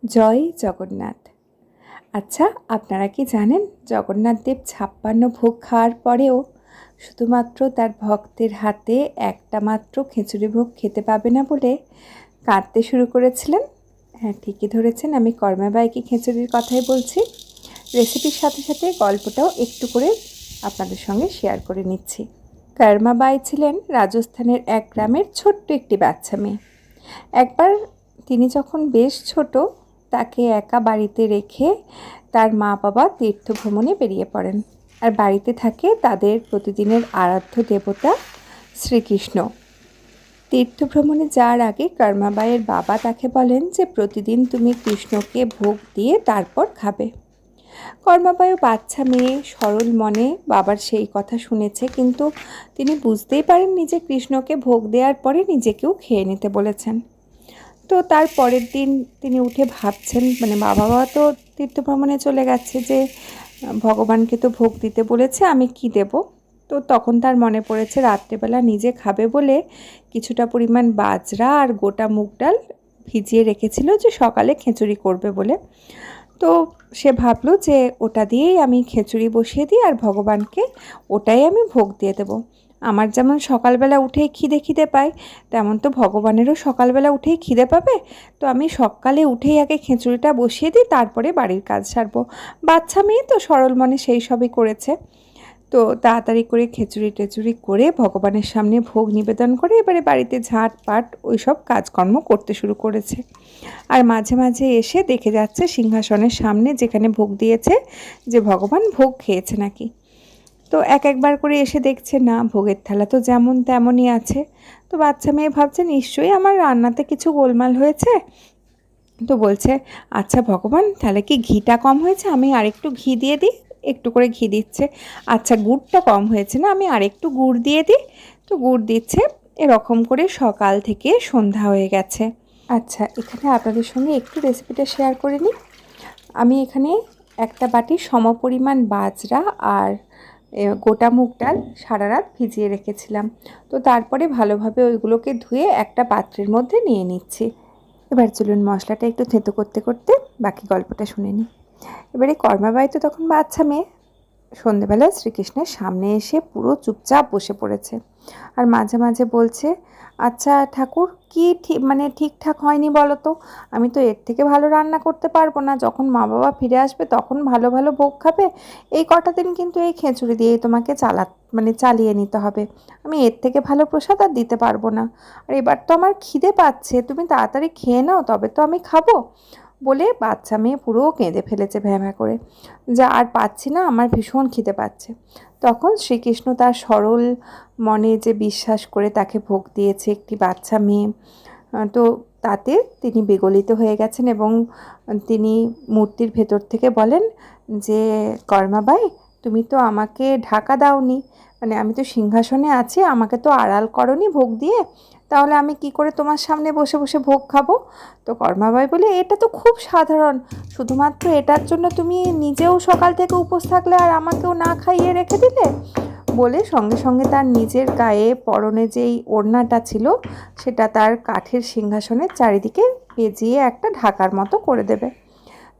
জয় জগন্নাথ। আচ্ছা, আপনারা কি জানেন জগন্নাথ দেব 56 ভোগ খাওয়ার পরেও শুধুমাত্র তার ভক্তের হাতে একটা মাত্র খিচুড়ি ভোগ খেতে পাবে না বলে কাঁদতে শুরু করেছিলেন? হ্যাঁ, ঠিকই ধরেছেন, আমি কর্মাবাইকে খিচুড়ির কথাই বলছি। রেসিপির সাথে সাথে গল্পটাও একটু করে আপনাদের সঙ্গে শেয়ার করে নিচ্ছি। কর্মাবাই ছিলেন রাজস্থানের এক গ্রামের ছোট্ট একটি বাচ্চা মেয়ে। একবার তিনি যখন বেশ ছোট, তাকে একা বাড়িতে রেখে তার মা বাবা তীর্থ ভ্রমণে বেরিয়ে পড়েন। আর বাড়িতে থাকে তাদের প্রতিদিনের আরাধ্য দেবতা শ্রীকৃষ্ণ। তীর্থ ভ্রমণে যাওয়ার আগে কর্মাবাইয়ের বাবা তাকে বলেন যে প্রতিদিন তুমি কৃষ্ণকে ভোগ দিয়ে তারপর খাবে। কর্মাবাইও বাচ্চা মেয়ে, সরল মনে বাবার সেই কথা শুনেছে, কিন্তু তিনি বুঝতেই পারেননি যে কৃষ্ণকে ভোগ দেওয়ার পরে নিজেকেও খেয়ে নিতে বলেছেন। তো তার পরের দিন তিনি উঠে ভাবছেন, মানে বাবা তো তীর্থভ্রমণে চলে গেছে, যে ভগবানকে তো ভোগ দিতে বলেছে, আমি কি দেব। তো তখন তার মনে পড়েছে রাত্রেবেলা নিজে খাবে বলে কিছুটা পরিমাণ বাজরা আর গোটা মুগ ডাল ভিজিয়ে রেখেছিল, যে সকালে খিচুড়ি করবে বলে। তো সে ভাবলো যে ওটা দিয়েই আমি খিচুড়ি বসিয়ে দিই আর ভগবানকে ওটাই আমি ভোগ দিয়ে দেবো। আমার যেমন সকালবেলা উঠেই খিদে পায়, তেমন তো ভগবানেরও সকালবেলা উঠেই খিদে পাবে। তো আমি সকালে উঠেই আগে খিচুড়িটা বসিয়ে দিই, তারপরে বাড়ির কাজ সারবো। বাচ্চা মেয়ে তো সরল মনে সেই সবই করেছে। তো তাড়াতাড়ি করে খিচুড়ি টেচুড়ি করে ভগবানের সামনে ভোগ নিবেদন করে এবারে বাড়িতে ঝাঁট পাট ওই সব কাজকর্ম করতে শুরু করেছে। আর মাঝে মাঝে এসে দেখে যাচ্ছে সিংহাসনের সামনে যেখানে ভোগ দিয়েছে, যে ভগবান ভোগ খেয়েছে নাকি। তো একবার করে এসে দেখছে না, ভোগের থালা তো যেমন তেমনই আছে। তো বাচ্চা মেয়ে ভাবছে নিশ্চয়ই আমার রান্নাতে কিছু গোলমাল হয়েছে। তো বলছে, আচ্ছা ভগবান, তাহলে কি ঘিটা কম হয়েছে, আমি আরেকটু ঘি দিয়ে দিই। একটু করে ঘি দিচ্ছে। আচ্ছা গুড়টা কম হয়েছে না, আমি আরেকটু গুড় দিয়ে দিই। তো গুড় দিচ্ছে। এরকম করে সকাল থেকে সন্ধ্যা হয়ে গেছে। আচ্ছা, এখানে আপনাদের সঙ্গে একটু রেসিপিটা শেয়ার করে নিই। আমি এখানে একটা বাটি সমপরিমাণ বাজরা আর গোটা মুগ ডাল সারা রাত ভিজিয়ে রেখেছিলাম। তো তারপরে ভালোভাবে ওইগুলোকে ধুয়ে একটা পাত্রের মধ্যে নিয়ে নিচ্ছি। এবার চলুন মশলাটা একটু থেতো করতে করতে বাকি গল্পটা শুনে নিই। এবারে কর্মাবাই তো তখন বাচ্চা মেয়ে, সন্ধেবেলা শ্রীকৃষ্ণের সামনে এসে পুরো চুপচাপ বসে পড়েছে। আর মাঝে মাঝে বলছে, আচ্ছা ঠাকুর, কি ঠিকঠাক হয়নি বলো তো? আমি তো এর থেকে ভালো রান্না করতে পারবো না। যখন মা বাবা ফিরে আসবে তখন ভালো ভালো ভোগ খাবে। এই কটা দিন কিন্তু এই খিচুড়ি দিয়েই তোমাকে চালিয়ে নিতে হবে। আমি এর থেকে ভালো প্রসাদ আর দিতে পারবো না। আর এবার তো আমার খিদে পাচ্ছে, তুমি তাড়াতাড়ি খেয়ে নাও, তবে তো আমি খাবো। বলে বাচ্চা মেয়ে পুরো কেঁদে ফেলেছে ভ্যাঁ করে, যা আর পাচ্ছি না, আমার ভীষণ খিদে পাচ্ছে। তখন শ্রীকৃষ্ণ তার সরল মনে যে বিশ্বাস করে তাকে ভোগ দিয়েছে একটি বাচ্চা মেয়ে, তো তাতে তিনি বিগলিত হয়ে গেছেন এবং তিনি মূর্তির ভেতর থেকে বলেন যে, কর্মাবাই, তুমি তো আমাকে ঢাকা দাওনি, মানে আমি তো সিংহাসনে আছি, আমাকে তো আড়াল করনি ভোগ দিয়ে, তাহলে আমি কি করে তোমার সামনে বসে বসে ভোগ খাবো? তো কর্মাবাই বলে, এটা তো খুব সাধারণ, শুধুমাত্র এটার জন্য তুমি নিজেও সকাল থেকে উপোস থাকলে আর আমাকেও না খাইয়ে রেখে দিলে। বলে সঙ্গে সঙ্গে তার নিজের গায়ে পরনে যেই ওড়নাটা ছিল সেটা তার কাঠের সিংহাসনের চারিদিকে পেঁচিয়ে একটা ঢাকার মতো করে দেবে।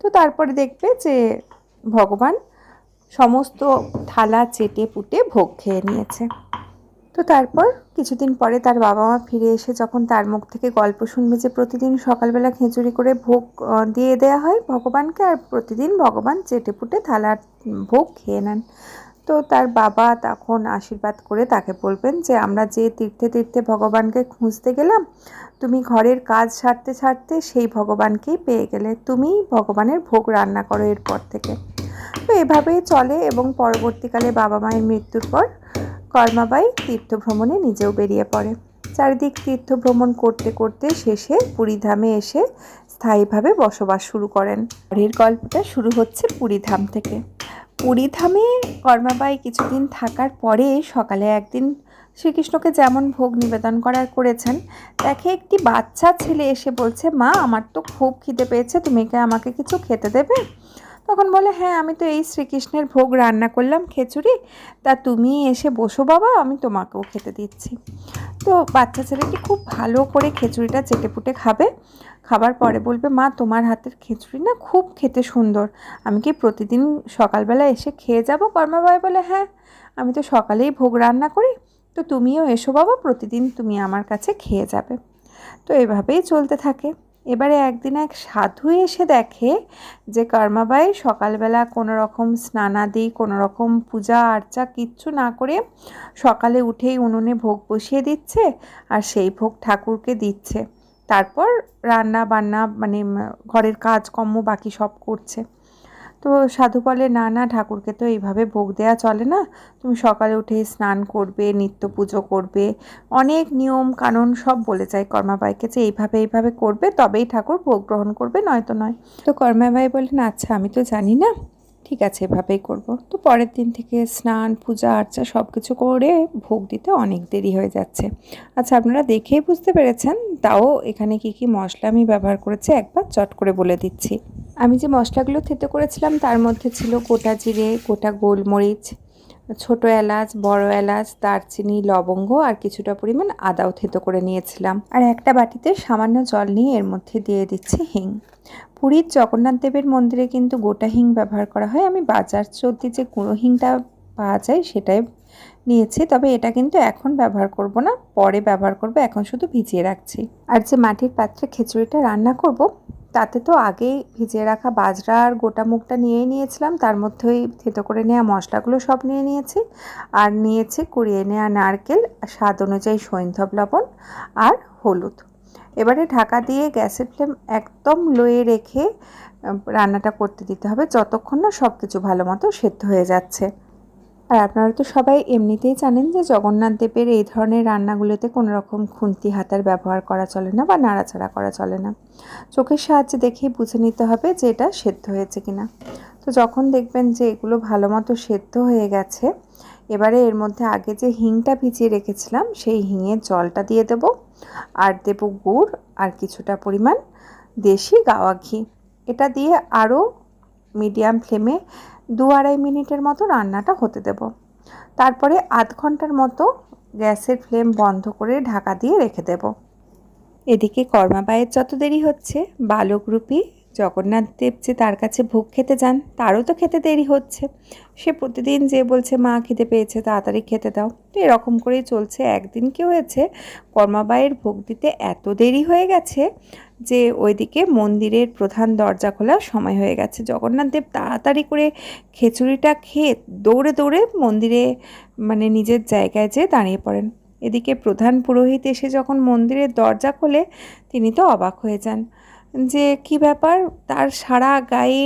তো তারপরে দেখবে যে ভগবান সমস্ত থালা চেটে পুটে ভোগ খেয়ে নিয়েছে। তো তারপর কিছুদিন পরে তার বাবা মা ফিরে এসে যখন তার মুখ থেকে গল্প শুনবে যে প্রতিদিন সকালবেলা খিচুড়ি করে ভোগ দিয়ে দেওয়া হয় ভগবানকে, আর প্রতিদিন ভগবান চেটে পুটে থালার ভোগ খেয়ে নেন, তো তার বাবা তখন আশীর্বাদ করে তাকে বলবেন যে, আমরা যে তীর্থে তীর্থে ভগবানকে খুঁজতে গেলাম, তুমি ঘরের কাজ সারতে সারতে সেই ভগবানকেই পেয়ে গেলে, তুমিই ভগবানের ভোগ রান্না করো এরপর থেকে। তো এভাবেই চলে এবং পরবর্তীকালে বাবা মায়ের মৃত্যুর পর কর্মাবাই তীর্থভ্রমণে নিজেও বেরিয়ে পড়ে। চারিদিক তীর্থভ্রমণ করতে করতে শেষে পুরীধামে এসে স্থায়ীভাবে বসবাস শুরু করেন। পরের গল্পটা শুরু হচ্ছে পুরীধাম থেকে। পুরীধামে কর্মাবাই কিছুদিন থাকার পরে সকালে একদিন শ্রীকৃষ্ণকে যেমন ভোগ নিবেদন করেছেন, দেখে একটি বাচ্চা ছেলে এসে বলছে, মা আমার তো খুব খিদে পেয়েছে, তুমি কি আমাকে কিছু খেতে দেবে? তখন বলে, হ্যাঁ আমি তো এই শ্রীকৃষ্ণের ভোগ রান্না করলাম খিচুড়ি, তা তুমি এসে বসো বাবা, আমি তোমাকেও খেতে দিচ্ছি। তো বাচ্চা ছেলেটি খুব ভালো করে খিচুড়িটা চেটেপুটে খাবার পরে বলবে, মা তোমার হাতের খিচুড়ি না খুব খেতে সুন্দর, আমি কি প্রতিদিন সকালবেলা এসে খেয়ে যাব? কর্মাবাই বলে, হ্যাঁ, আমি তো সকালেই ভোগ রান্না করি, তো তুমিও এসো বাবা, প্রতিদিন তুমি আমার কাছে খেয়ে যাবে। তো এভাবেই চলতে থাকে। এবারে একদিন এক সাধু এসে দেখে যে কর্মাবাই সকালবেলা কোনো রকম স্নানাদি, কোনো রকম পূজা আর্চা কিচ্ছু না করে সকালে উঠেই উনুনে ভোগ বসিয়ে দিচ্ছে আর সেই ভোগ ঠাকুরকে দিচ্ছে, তারপর রান্না বান্না মানে ঘরের কাজকর্ম বাকি সব করছে। তো সাধু বলে, না না ঠাকুরকে তো এইভাবে ভোগ দেওয়া চলে না, তুমি সকালে উঠে স্নান করবে, নিত্য পুজো করবে, অনেক নিয়ম কানুন সব বলে যায় কর্মাবাইকে যে এইভাবে এইভাবে করবে তবেই ঠাকুর ভোগ গ্রহণ করবে, নয়তো নয়। তো কর্মাবাই বলেন, আচ্ছা আমি তো জানি না, ঠিক আছে এভাবেই করব। তো পরের দিন থেকে স্নান পূজা আর্চা সব কিছু করে ভোগ দিতে অনেক দেরি হয়ে যাচ্ছে। আচ্ছা আপনারা দেখেই বুঝতে পেরেছেন, তাও এখানে কি কি মশলা আমি ব্যবহার করেছি একবার চট করে বলে দিচ্ছি। আমি যে মশলাগুলো থেতো করেছিলাম তার মধ্যে ছিল গোটা জিরে, গোটা গোলমরিচ, ছোটো এলাচ, বড় এলাচ, দারচিনি, লবঙ্গ আর কিছুটা পরিমাণ আদাও থেতো করে নিয়েছিলাম। আর একটা বাটিতে সামান্য জল নিয়ে এর মধ্যে দিয়ে দিচ্ছি হিং। পুরীর জগন্নাথ দেবের মন্দিরে কিন্তু গোটা হিং ব্যবহার করা হয়, আমি বাজার চলতি যে গুঁড়ো হিংটা পাওয়া যায় সেটাই নিয়েছি, তবে এটা কিন্তু এখন ব্যবহার করব না, পরে ব্যবহার করব, এখন শুধু ভিজিয়ে রাখছি। আর যে মাটির পাত্রে খিচুড়িটা রান্না করব তাতে তো আগেই ভিজিয়ে রাখা বাজরা আর গোটা মুগটা নিয়েই নিয়েছিলাম, তার মধ্যেই থেতো করে নেওয়া মশলাগুলো সব নিয়ে নিয়েছি, আর নিয়েছি কুড়িয়ে নেওয়া নারকেল, স্বাদ অনুযায়ী সৈন্ধব লবণ আর হলুদ। এবারে ঢাকা দিয়ে গ্যাসের ফ্লেম একদম লোয়ে রেখে রান্নাটা করতে দিতে হবে যতক্ষণ না সব কিছু ভালো মতো সেদ্ধ হয়ে যাচ্ছে। আর আপনারা তো সবাই এমনিতেই জানেন যে জগন্নাথ দেবের এই ধরনের রান্নাগুলোতে কোনো রকম খুন্তি হাতার ব্যবহার করা চলে না বা নাড়াচাড়া করা চলে না, চোখের সাহায্যে দেখেই বুঝে নিতে হবে যে এটা সেদ্ধ হয়েছে কিনা। তো যখন দেখবেন যে এগুলো ভালো মতো সেদ্ধ হয়ে গেছে, এবারে এর মধ্যে আগে যে হিংটা ভিজিয়ে রেখেছিলাম সেই হিঙের জলটা দিয়ে দেব, আর দেব গুড় আর কিছুটা পরিমাণ দেশি গাওয়া ঘি। এটা দিয়ে আরও মিডিয়াম ফ্লেমে 2-2.5 মিনিটের মতো রান্নাটা হতে দেব। তারপরে আধ ঘন্টার মতো গ্যাসের ফ্লেম বন্ধ করে ঢাকা দিয়ে রেখে দেব। এদিকে কর্মাবাইয়ের যত দেরি হচ্ছে, বালকরূপী জগন্নাথ দেব যে তার কাছে ভোগ খেতে যান তারও তো খেতে দেরি হচ্ছে। সে প্রতিদিন যে বলছে, মা খিদে পেয়েছে তাড়াতাড়ি খেতে দাও। তো এরকম করেই চলছে। একদিন কি হয়েছে, কর্মাবাইয়ের ভোগ দিতে এত দেরি হয়ে গেছে যে ওইদিকে মন্দিরের প্রধান দরজা খোলার সময় হয়ে গেছে। জগন্নাথ দেব তাড়াতাড়ি করে খিচুড়িটা খেয়ে দৌড়ে দৌড়ে মন্দিরে মানে নিজের জায়গায় যেয়ে দাঁড়িয়ে পড়েন। এদিকে প্রধান পুরোহিত এসে যখন মন্দিরের দরজা খোলে তিনি তো অবাক হয়ে যান যে কী ব্যাপার, তার সারা গায়ে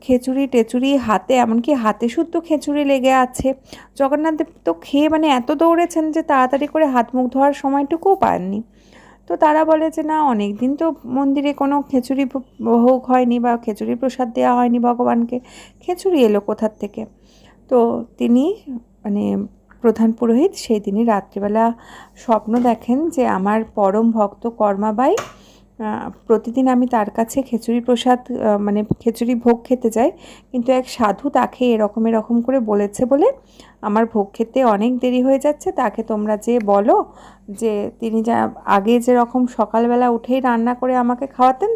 খিচুড়ি টেচুড়ি, হাতে এমনকি হাতে শুদ্ধ খিচুড়ি লেগে আছে। জগন্নাথদেব তো খেয়ে মানে এত দৌড়েছেন যে তাড়াতাড়ি করে হাত মুখ ধোয়ার সময়টুকুও পাননি। তো তারা বলে যে না, অনেক দিন তো মন্দিরে কোনো খিচুড়ি ভোগ হয়নি বা খিচুড়ি প্রসাদ দেওয়া হয়নি ভগবানকে, খিচুড়ি এলো কোথার থেকে। তো তিনি মানে প্রধান পুরোহিত সেই দিনই রাত্রিবেলা স্বপ্ন দেখেন যে আমার পরম ভক্ত কর্মাবাই, প্রতিদিন আমি তার কাছে খিচুড়ি প্রসাদ মানে খিচুড়ি ভোগ খেতে যাই, কিন্তু এক সাধু তাকে এরকম করে বলেছে বলে আমার ভোগ খেতে অনেক দেরি হয়ে যাচ্ছে, তাকে তোমরা যে বলো যে তিনি যা আগে যেরকম সকালবেলা উঠেই রান্না করে আমাকে খাওয়াতেন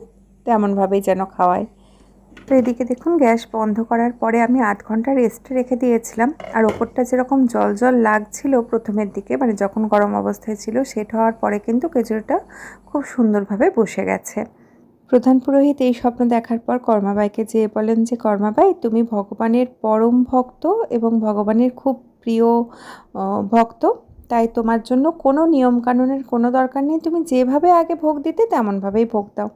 তেমনভাবেই যেন খাওয়ায়। তো এদিকে দেখুন গ্যাস বন্ধ করার পরে আমি আধ ঘন্টা রেস্টে রেখে দিয়েছিলাম, আর ওপরটা যেরকম জল জল লাগছিল প্রথমের দিকে মানে যখন গরম অবস্থায় ছিল, সেট হওয়ার পরে কিন্তু খিচুড়িটা খুব সুন্দরভাবে বসে গেছে। প্রধান পুরোহিত এই স্বপ্ন দেখার পর কর্মাবাইকে যেয়ে বলেন যে কর্মাবাই, তুমি ভগবানের পরম ভক্ত এবং ভগবানের খুব প্রিয় ভক্ত, তাই তোমার জন্য কোনো নিয়মকানুনের কোনো দরকার নেই, তুমি যেভাবে আগে ভোগ দিতে তেমনভাবেই ভোগ দাও।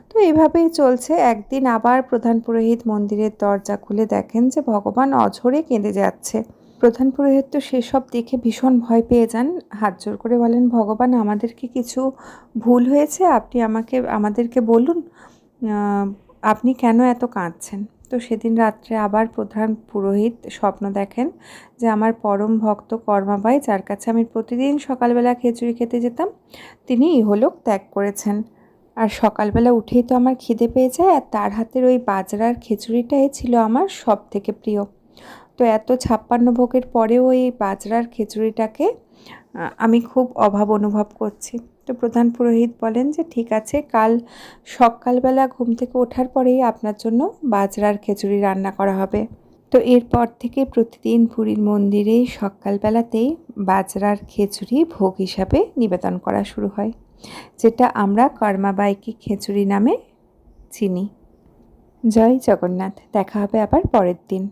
তো এইভাবেই চলছে। একদিন আবার প্রধান পুরোহিত মন্দিরের দরজা খুলে দেখেন যে ভগবান অঝরে কেঁদে যাচ্ছে। প্রধান পুরোহিত তো সেসব দেখে ভীষণ ভয় পেয়ে যান, হাত জোর করে বলেন, ভগবান আমাদের কি কিছু ভুল হয়েছে, আপনি আমাদেরকে বলুন, আপনি কেন এত কাঁদছেন। তো সেদিন রাত্রে আবার প্রধান পুরোহিত স্বপ্ন দেখেন যে আমার পরম ভক্ত কর্মাবাই, যার কাছে আমি প্রতিদিন সকালবেলা খিচুড়ি খেতে যেতাম, তিনি ইহলোক ত্যাগ করেছেন। আর সকালবেলা উঠেই তো আমার খিদে পেয়ে যায়, আর তার হাতের ওই বাজরার খিচুড়িটাই ছিল আমার সব থেকে প্রিয়। তো এত 56 ভোগের পরেও এই বাজরার খিচুড়িটাকে আমি খুব অভাব অনুভব করছি। তো প্রধান পুরোহিত বলেন যে ঠিক আছে, কাল সকালবেলা ঘুম থেকে ওঠার পরেই আপনার জন্য বাজরার খিচুড়ি রান্না করা হবে। তো এরপর থেকে প্রতিদিন পুরীর মন্দিরে সকালবেলাতেই বাজরার খিচুড়ি ভোগ হিসাবে নিবেদন করা শুরু হয়, যেটা আমরা কর্মাবাইকি খিচুড়ি নামে চিনি। জয় জগন্নাথ। দেখা হবে আবার পরের দিন।